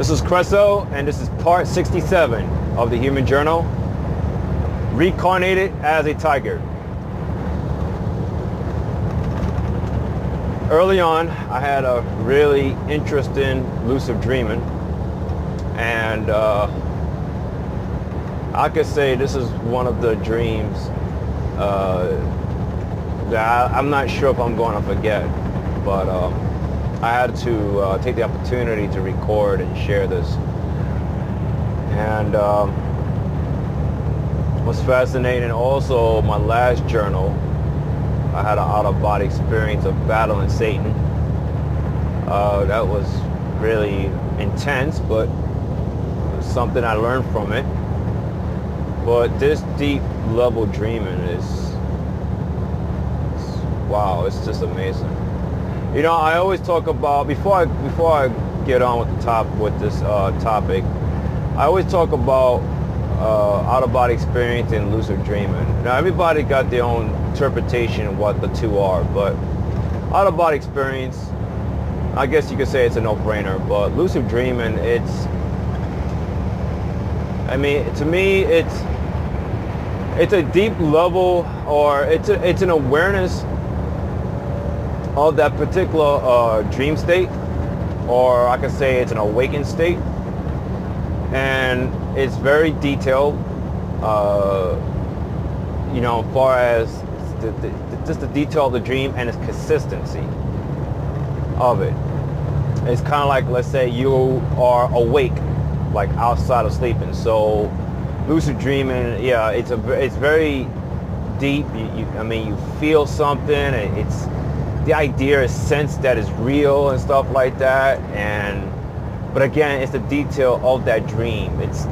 This is Cresso, and this is part 67 of the Human Journal, Reincarnated as a Tiger. Early on, I had a really interesting lucid dreaming, and I could say this is one of the dreams that I'm not sure if I'm going to forget, but I had to take the opportunity to record and share this. And what's fascinating also, my last journal, I had an out-of-body experience of battling Satan. That was really intense, but something I learned from it. But this deep level dreaming wow, it's just amazing. You know, I always talk about, before I get on with this topic, I always talk about out-of-body experience and lucid dreaming. Now, everybody got their own interpretation of what the two are, but out-of-body experience, I guess you could say it's a no-brainer, but lucid dreaming, to me, it's a deep level, or it's an awareness of that particular dream state, or I could say it's an awakened state, and it's very detailed, you know, as far as just the detail of the dream and its consistency of it. It's kind of like, let's say you are awake, like outside of sleeping. So lucid dreaming, yeah, it's very deep. You feel something, and it's the idea is sense that is real and stuff like that. But again, it's the detail of that dream. It's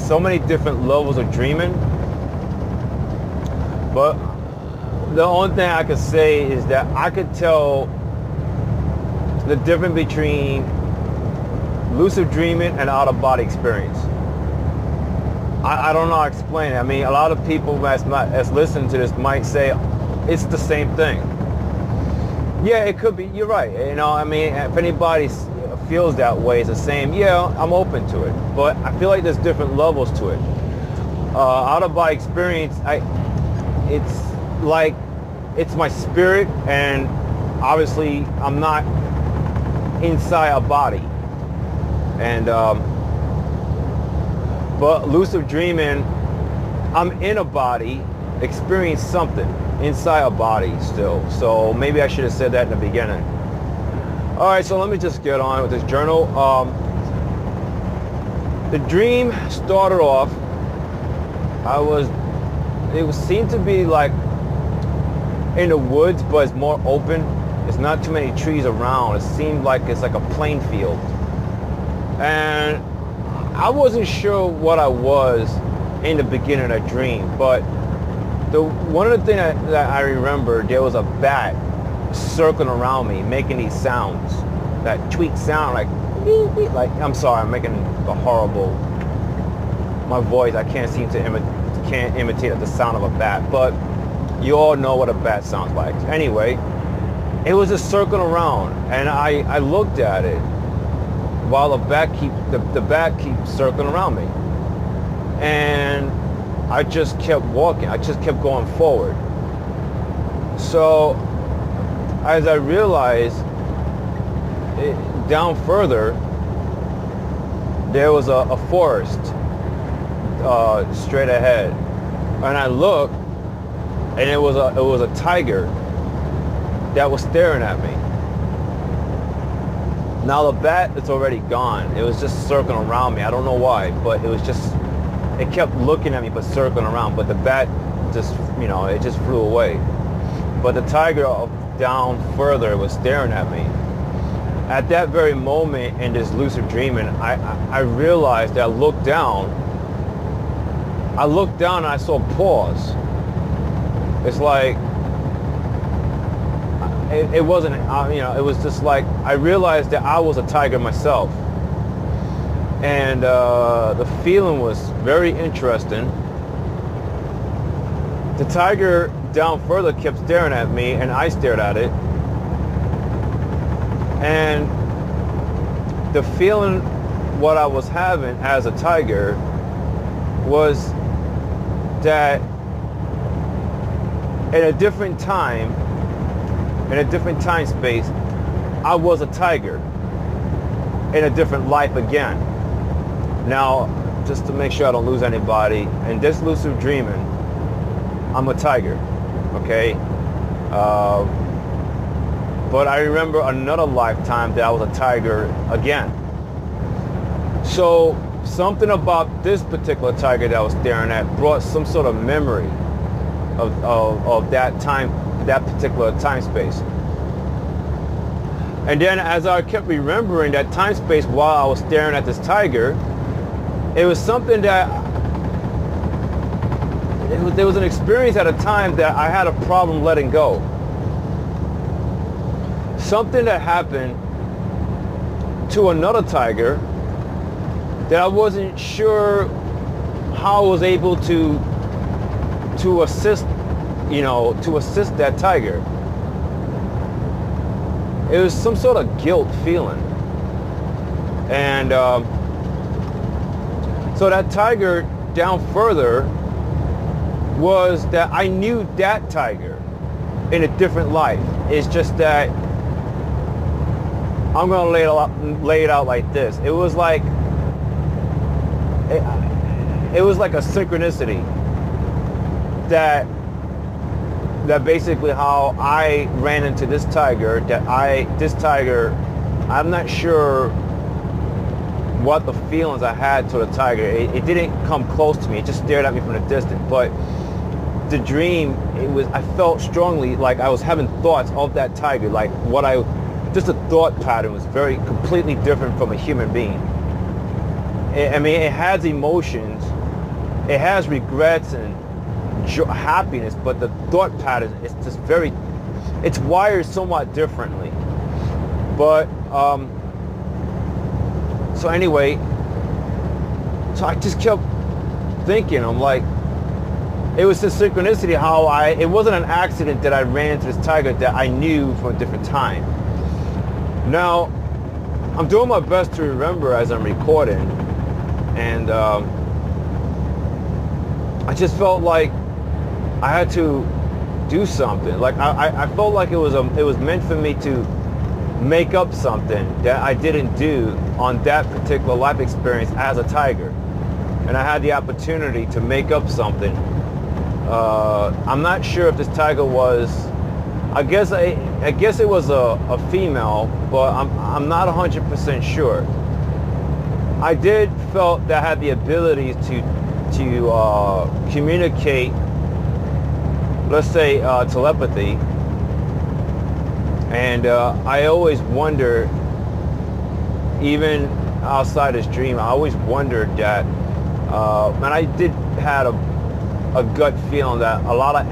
so many different levels of dreaming. But the only thing I could say is that I could tell the difference between lucid dreaming and out-of-body experience. I don't know how to explain it. I mean, a lot of people that's listening to this might say it's the same thing. Yeah, it could be. You're right. You know, I mean, if anybody feels that way, it's the same. Yeah, I'm open to it. But I feel like there's different levels to it. Out-of-body experience, it's like, it's my spirit, and obviously I'm not inside a body. And but lucid dreaming, I'm in a body, experience something inside a body still. So maybe I should have said that in the beginning. All right, so let me just get on with this journal. The dream started off, it seemed to be like in the woods, but it's more open. There's not too many trees around. It seemed like it's like a plain field. And I wasn't sure what I was in the beginning of the dream, but one of the things that I remember, there was a bat circling around me, making these sounds, that tweak sound, like I'm sorry, I'm making a horrible, my voice, I can't imitate the sound of a bat, but you all know what a bat sounds like. Anyway, it was just circling around, and I looked at it while the bat keeps circling around me, and I just kept walking. I just kept going forward. So as I realized, down further, there was a forest straight ahead, and I looked, and it was a tiger that was staring at me. Now the bat is already gone. It was just circling around me. I don't know why, but it kept looking at me but circling around. But the bat just, you know, it just flew away. But the tiger down further was staring at me. At that very moment in this lucid dreaming, I realized that I looked down and I saw paws. It's like, it wasn't, you know, it was just like, I realized that I was a tiger myself. And the feeling was very interesting. The tiger down further kept staring at me, and I stared at it. And the feeling what I was having as a tiger was that in a different time, in a different time space, I was a tiger in a different life again. Now, just to make sure I don't lose anybody, in this lucid dreaming, I'm a tiger, okay? But I remember another lifetime that I was a tiger again. So something about this particular tiger that I was staring at brought some sort of memory of that time, that particular time space. And then as I kept remembering that time space while I was staring at this tiger, it was something that, there was an experience at a time that I had a problem letting go. Something that happened to another tiger that I wasn't sure how I was able to assist, to assist that tiger. It was some sort of guilt feeling. And so that tiger down further was that I knew that tiger in a different life. It's just that I'm going to lay it out like this. It was like a synchronicity that basically how I ran into this tiger, I'm not sure what the feelings I had to the tiger. It didn't come close to me. It just stared at me from a distance. But the dream, I felt strongly like I was having thoughts of that tiger, like just the thought pattern was completely different from a human being. It has emotions, it has regrets and happiness, but the thought pattern is just it's wired somewhat differently. But so anyway, so I just kept thinking, I'm like, it was the synchronicity how it wasn't an accident that I ran into this tiger that I knew from a different time. Now, I'm doing my best to remember as I'm recording, and I just felt like I had to do something. Like I felt like it was meant for me to make up something that I didn't do on that particular life experience as a tiger, and I had the opportunity to make up something. I'm not sure if this tiger was, I guess it was a female, but I'm not 100% sure. I did felt that I had the ability to communicate, let's say telepathy, and I always wondered, even outside this dream, I always wondered that, and I did had a gut feeling that a lot of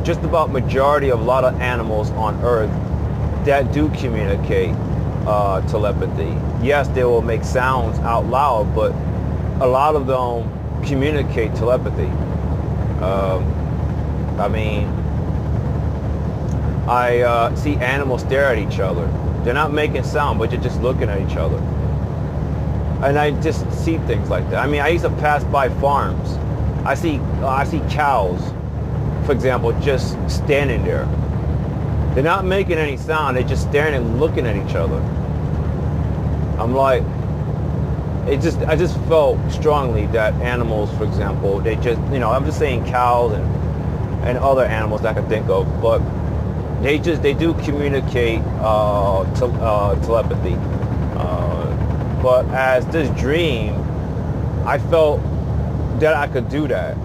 just about majority of a lot of animals on Earth that do communicate telepathy. Yes, they will make sounds out loud, but a lot of them communicate telepathy. I see animals stare at each other. They're not making sound, but they're just looking at each other. And I just see things like that. I used to pass by farms. I see cows, for example, just standing there. They're not making any sound. They're just staring and looking at each other. I'm like, I just felt strongly that animals, for example, they just, I'm just saying cows and other animals that I can think of, but they do communicate telepathy. But as this dream, I felt that I could do that.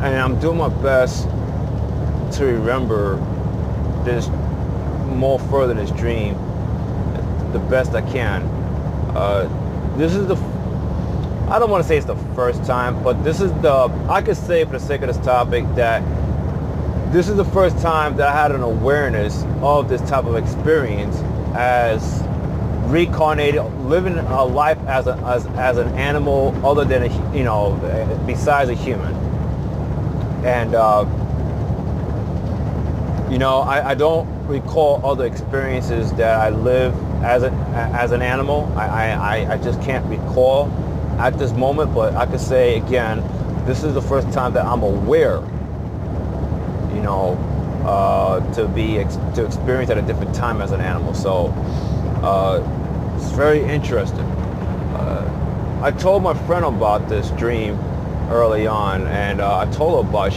And I'm doing my best to remember this more further, this dream, the best I can. This is I don't want to say it's the first time, but I could say for the sake of this topic that this is the first time that I had an awareness of this type of experience as reincarnated, living a life as an animal other than besides a human. And I don't recall other experiences that I lived as an animal. I just can't recall at this moment, but I could say again, this is the first time that I'm aware, you know, to experience at a different time as an animal. So it's very interesting. I told my friend about this dream early on, and I told her about it.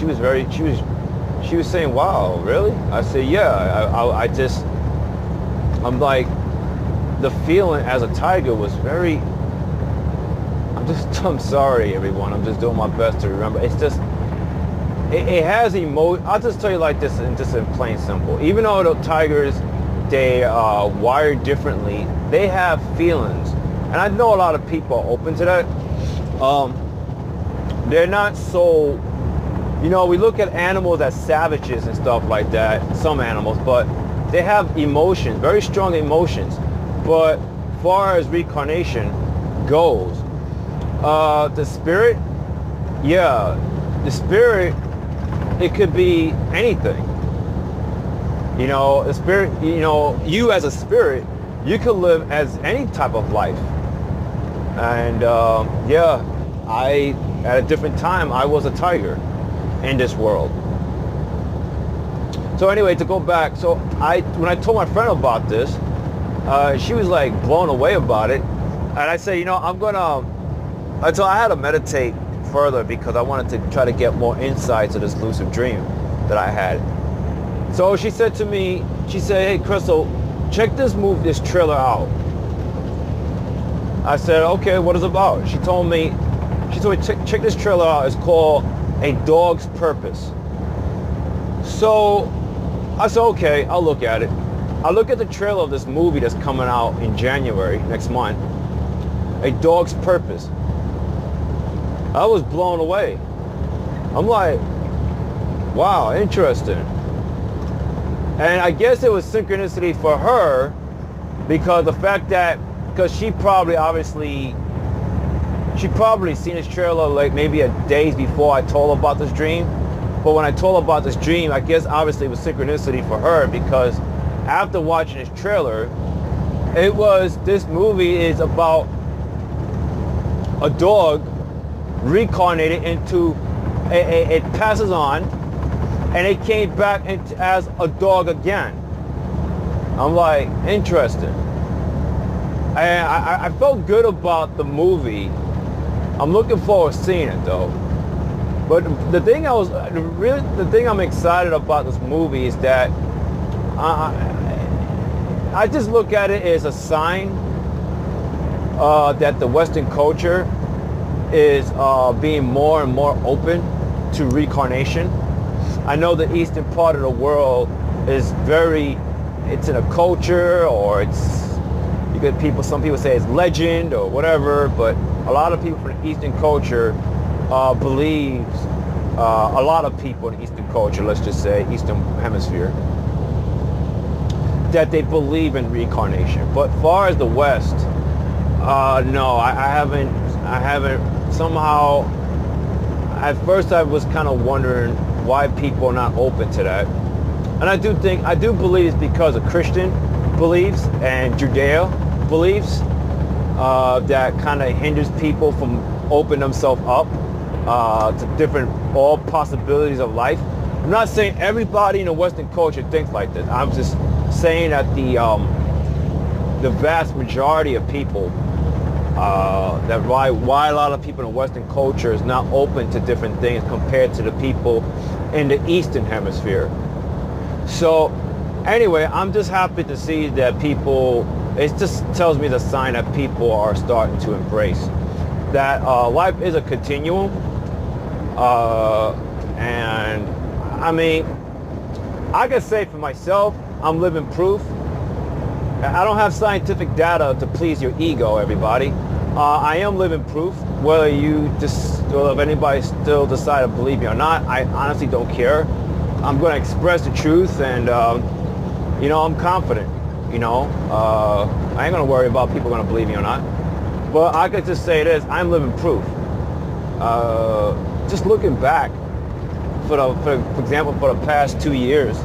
She was saying, "Wow, really?" I said, "Yeah." I'm like, the feeling as a tiger was very. I'm sorry, everyone. I'm just doing my best to remember. It's just, it has emotion. I'll just tell you like this, and just in plain simple. Even though the tigers, they are wired differently, they have feelings. And I know a lot of people are open to that. They're not so, you know, we look at animals as savages and stuff like that, some animals, but they have emotions, very strong emotions. But as far as reincarnation goes, the spirit, yeah, the spirit, it could be anything. You know, the spirit, you know, you as a spirit, you could live as any type of life. And yeah, at a different time, I was a tiger in this world. So anyway, to go back, so when I told my friend about this, she was like blown away about it. And I said, you know, so I had to meditate further because I wanted to try to get more insight to this lucid dream that I had. So she said to me, she said, "Hey, Crystal, check this trailer out." I said, "Okay, what is it about?" She told me, check this trailer out. It's called A Dog's Purpose. So I said, okay, I'll look at it. I look at the trailer of this movie that's coming out in January next month, A Dog's Purpose. I was blown away. I'm like, wow, interesting. And I guess it was synchronicity for her because because she probably seen this trailer like maybe a days before I told her about this dream. But when I told her about this dream, I guess obviously it was synchronicity for her because after watching this trailer, this movie is about a dog reincarnated into, it passes on, and it came back as a dog again. I'm like, interesting. I felt good about the movie. I'm looking forward to seeing it though. But the thing I'm excited about this movie is that I just look at it as a sign that the Western culture is being more and more open to reincarnation. I know the eastern part of the world is it's in a culture, or some people say it's legend or whatever, but a lot of people from the eastern culture believes, a lot of people in Eastern culture, let's just say Eastern Hemisphere, that they believe in reincarnation. But far as the West, no, I haven't somehow. At first I was kind of wondering why people are not open to that. And I do believe it's because of Christian beliefs and Judeo beliefs that kind of hinders people from opening themselves up to all possibilities of life. I'm not saying everybody in the Western culture thinks like this. I'm just saying that the vast majority of people, that why a lot of people in the Western culture is not open to different things compared to the people in the Eastern Hemisphere. So anyway, I'm just happy to see that it just tells me the sign that people are starting to embrace that life is a continuum. And I mean, I can say for myself, I'm living proof. I don't have scientific data to please your ego, everybody. I am living proof. Whether if anybody still decide to believe me or not, I honestly don't care. I'm going to express the truth, and you know, I'm confident. You know, I ain't going to worry about people going to believe me or not. But I could just say this: I'm living proof. Just looking back, for example, for the past 2 years,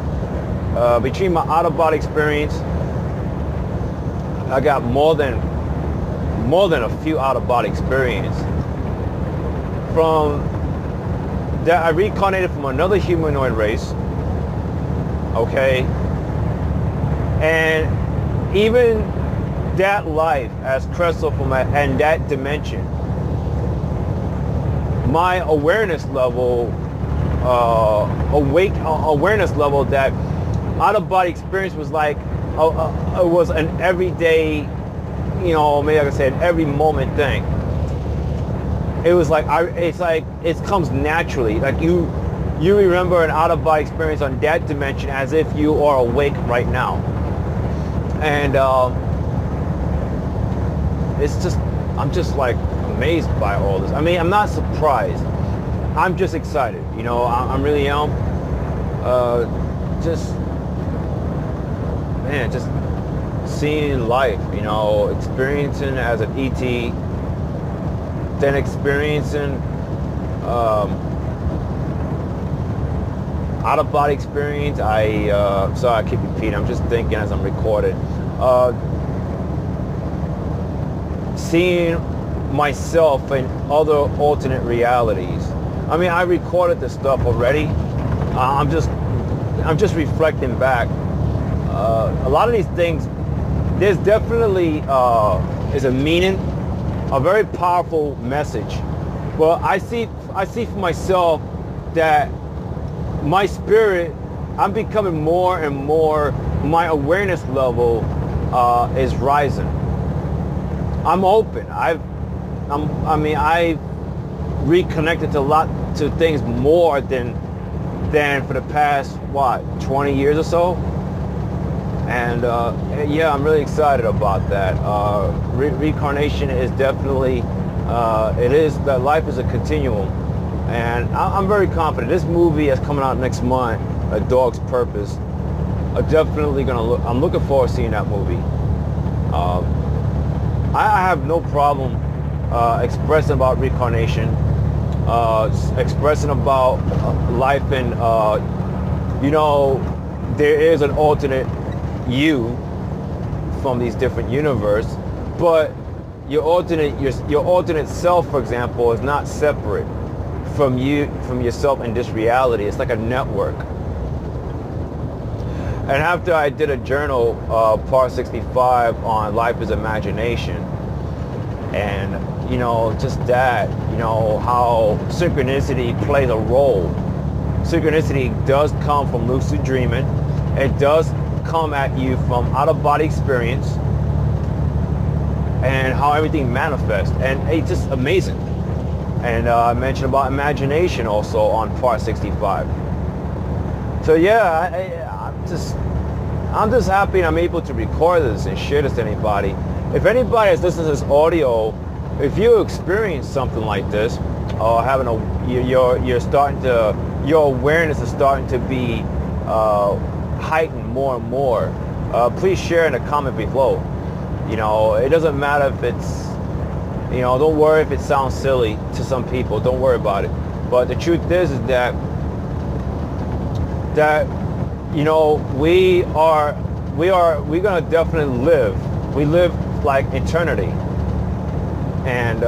between my out-of-body experience, I got more than a few out-of-body experience. From that, I reincarnated from another humanoid race. Okay, and even that life as crystal from and that dimension, my awareness level, awareness level, that out-of-body experience was like it was an everyday, maybe I could say an every moment thing. It was like it comes naturally. Like you remember an out-of-body experience on that dimension as if you are awake right now. And I'm just like amazed by all this. I mean, I'm not surprised. I'm just excited. I'm really just seeing life, experiencing as an ET, then experiencing out-of-body experience. Sorry, I keep repeating. I'm just thinking as I'm recording. Seeing myself in other alternate realities. I mean, I recorded this stuff already. I'm just reflecting back. A lot of these things, there's definitely is a meaning, a very powerful message. But I see for myself that my spirit, I'm becoming more and more, my awareness level is rising. I'm open. I've reconnected to things more than for the past 20 years or so. And yeah, I'm really excited about that. Reincarnation is definitely, that life is a continuum. And I'm very confident. This movie is coming out next month, A Dog's Purpose. I'm looking forward to seeing that movie. I have no problem expressing about reincarnation, expressing about life, and there is an alternate you from these different universes, but your alternate self, for example, is not separate from yourself in this reality. It's like a network. And after I did a journal, part 65, on life is imagination, and just that, how synchronicity plays a role. Synchronicity does come from lucid dreaming. It does come at you from out-of-body experience, and how everything manifests, and it's just amazing. And I mentioned about imagination also on part 65. So yeah, I'm just happy I'm able to record this and share this to anybody. If anybody has listened to this audio, if you experience something like this, or your awareness is starting to be heightened more and more, please share in the comment below. It doesn't matter if it's, don't worry if it sounds silly to some people. Don't worry about it. But the truth is that we're gonna definitely live. We live like eternity, and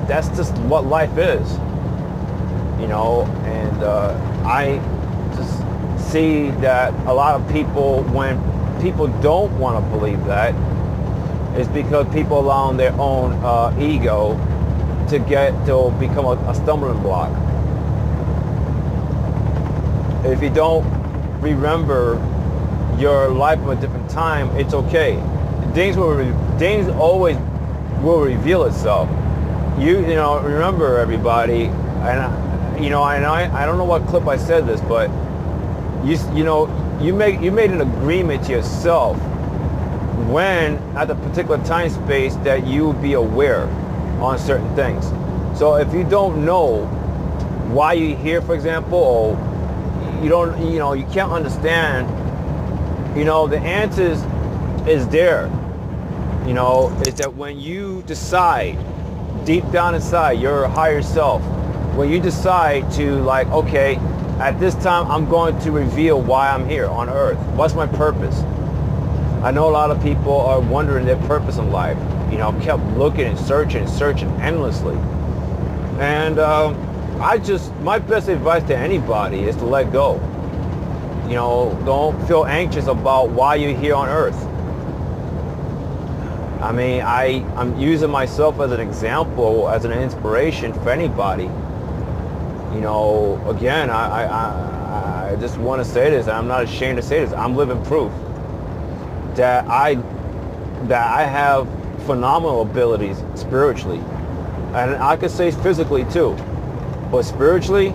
that's just what life is. And I just see that a lot of people, when people don't want to believe that, is because people allow their own ego to become a stumbling block. If you don't remember your life from a different time, it's okay. Things always will reveal itself. Remember, everybody, and I don't know what clip I said this, but you made an agreement to yourself when at the particular time space that you would be aware on certain things. So if you don't know why you're here, for example, or you can't understand, the answers is there. Is that when you decide deep down inside your higher self, when you decide to, like, okay, at this time I'm going to reveal why I'm here on earth. What's my purpose? I know a lot of people are wondering their purpose in life. You know, kept looking and searching endlessly. And my best advice to anybody is to let go. You know, don't feel anxious about why you're here on earth. I mean, I'm using myself as an example, as an inspiration for anybody. You know, again, I just want to say this, and I'm not ashamed to say this. I'm living proof that I have phenomenal abilities spiritually, and I could say physically too, but spiritually,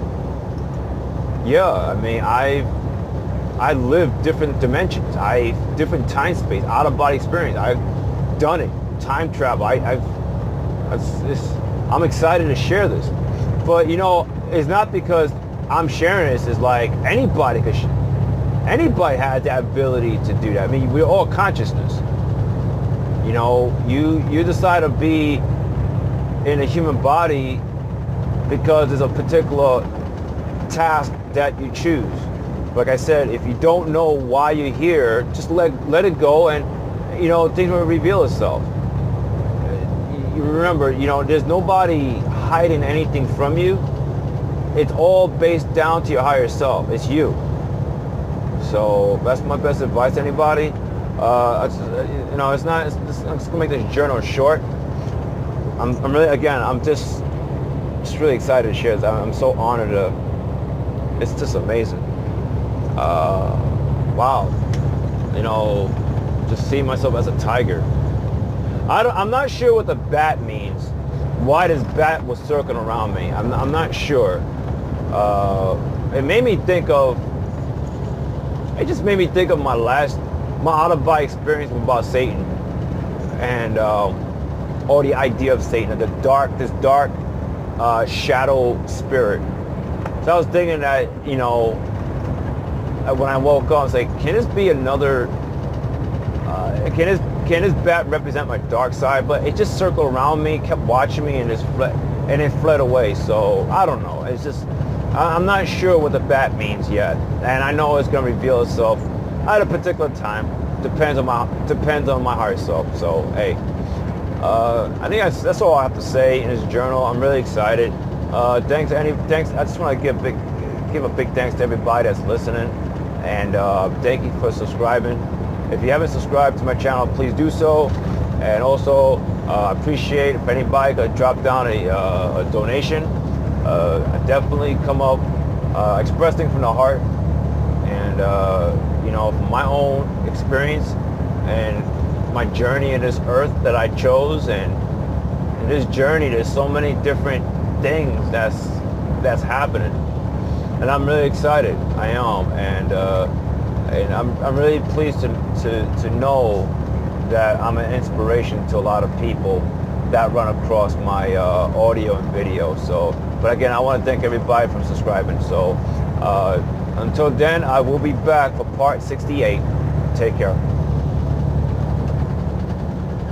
yeah. I mean, I live different dimensions, different time space, out of body experience. I've done it, time travel. I'm excited to share this, but you know, it's not because I'm sharing this. It's like anybody has the ability to do that. I mean, we're all consciousness. You know, you decide to be in a human body because there's a particular task that you choose. Like I said, if you don't know why you're here, just let it go, and you know, things will reveal itself. You remember, you know, there's nobody hiding anything from you. It's all based down to your higher self. It's you. So that's my best advice to anybody. You know, I'm just gonna make this journal short. I'm just really excited to share this. I'm so honored to. It's just amazing. Wow. You know, just see myself as a tiger. I'm not sure what the bat means. Why this bat was circling around me? I'm not sure. It just made me think of my out-of-body experience about Satan, and all the idea of Satan, this dark shadow spirit. So I was thinking that, you know, when I woke up, I was like, can this be another? Can this bat represent my dark side? But it just circled around me, kept watching me, and it fled away. So I don't know. It's just, I'm not sure what the bat means yet, and I know it's going to reveal itself at a particular time. Depends on my higher self. So hey, I think that's all I have to say in this journal. I'm really excited. Thanks. I just want to give a big thanks to everybody that's listening, and thank you for subscribing. If you haven't subscribed to my channel, please do so. And also, I appreciate if anybody could drop down a donation. I definitely come up, express things from the heart, and you know, from my own experience and my journey in this earth that I chose. And in this journey, there's so many different things that's happening, and I'm really excited. I am, and I'm really pleased to know that I'm an inspiration to a lot of people that run across my audio and video. So, but again, I want to thank everybody for subscribing. So until then, I will be back for part 68. Take care.